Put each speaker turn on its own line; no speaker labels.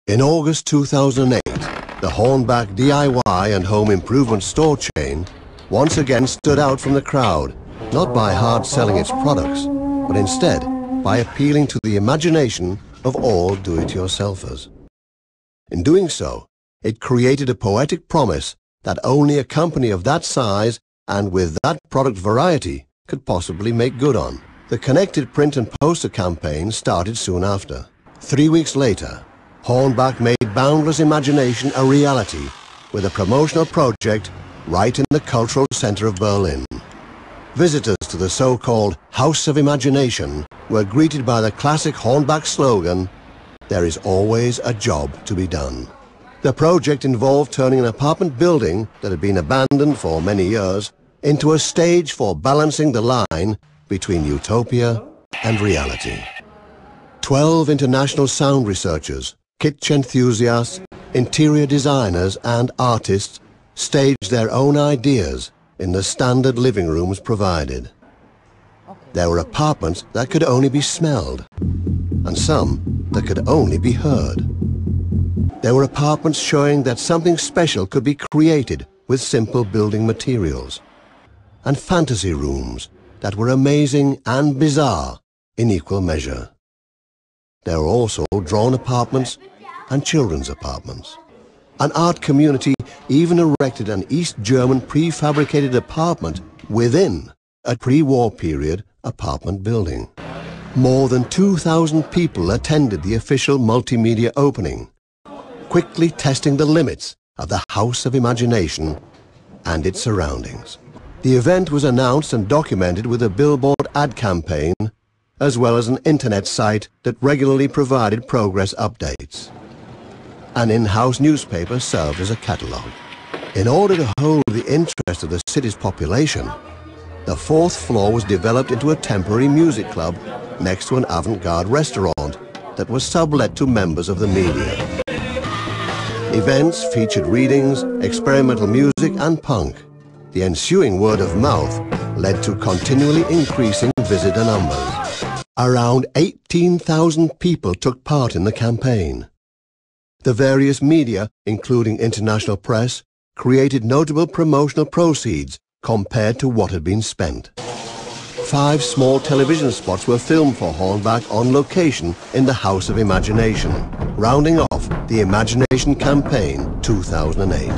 In August 2008, the Hornbach DIY and home improvement store chain once again stood out from the crowd, not by hard selling its products, but instead by appealing to the imagination of all do-it-yourselfers. In doing so, it created a poetic promise that only a company of that size and with that product variety could possibly make good on. The connected print and poster campaign started soon after. 3 weeks later, Hornbach made boundless imagination a reality with a promotional project right in the cultural center of Berlin. Visitors to the so-called House of Imagination were greeted by the classic Hornbach slogan, "There is always a job to be done." The project involved turning an apartment building that had been abandoned for many years into a stage for balancing the line between utopia and reality. 12 international sound researchers, kitsch enthusiasts, interior designers and artists staged their own ideas in the standard living rooms provided. There were apartments that could only be smelled, and some that could only be heard. There were apartments showing that something special could be created with simple building materials, and fantasy rooms that were amazing and bizarre in equal measure. There were also drawn apartments and children's apartments. An art community even erected an East German prefabricated apartment within a pre-war period apartment building. More than 2,000 people attended the official multimedia opening, quickly testing the limits of the House of Imagination and its surroundings. The event was announced and documented with a billboard ad campaign, as well as an internet site that regularly provided progress updates. An in-house newspaper served as a catalogue. In order to hold the interest of the city's population, the fourth floor was developed into a temporary music club next to an avant-garde restaurant that was sublet to members of the media. Events featured readings, experimental music and punk. The ensuing word of mouth led to continually increasing visitor numbers. Around 18,000 people took part in the campaign. The various media, including international press, created notable promotional proceeds compared to what had been spent. 5 small television spots were filmed for Hornbach on location in the House of Imagination, rounding off the Imagination Campaign 2008.